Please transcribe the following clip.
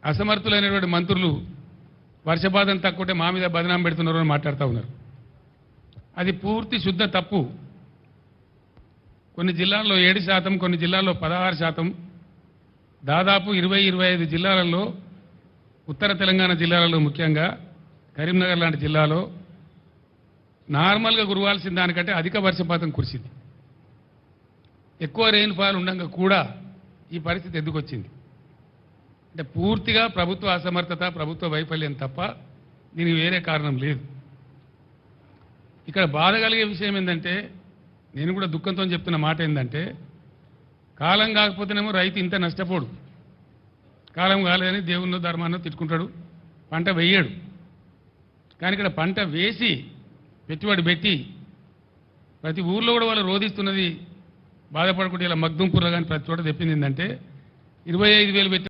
అసమర్థులైనటువంటి మంత్రులు వర్షపాతం తక్కువటే మా మీద బదనాం పెడుతున్నారు అని మాట్లాడుతూ ఉన్నారు. అది పూర్తి శుద్ధ తప్పు. కొన్ని జిల్లాల్లో 7%, కొన్ని జిల్లాల్లో 16%, దాదాపు 20-25 జిల్లాలలో, ఉత్తర తెలంగాణ జిల్లాలలో, ముఖ్యంగా కరీంనగర్ లాంటి జిల్లాలో నార్మల్గా కురవాల్సిన దానికంటే అధిక వర్షపాతం కురిసింది. ఎక్కువ రెయిన్ఫాల్ ఉండగా కూడా ఈ పరిస్థితి ఎందుకు వచ్చింది అంటే పూర్తిగా ప్రభుత్వ అసమర్థత, ప్రభుత్వ వైఫల్యం తప్ప దీనికి వేరే కారణం లేదు. ఇక్కడ బాధ కలిగే విషయం ఏంటంటే, నేను కూడా దుఃఖంతో చెప్తున్న మాట ఏంటంటే, కాలం కాకపోతేనేమో రైతు ఇంత నష్టపోడు, కాలం కాలేదని దేవుణ్ణో ధర్మాన్నో తిట్టుకుంటాడు, పంట వేయడు. కానీ ఇక్కడ పంట వేసి పెట్టుబడి పెట్టి ప్రతి ఊర్లో కూడా వాళ్ళు రోధిస్తున్నది, బాధపడకుండా ఇలా మగ్దుంపుర్ర కానీ ప్రతి చోట చెప్పింది ఏంటంటే 25,000 పెట్టి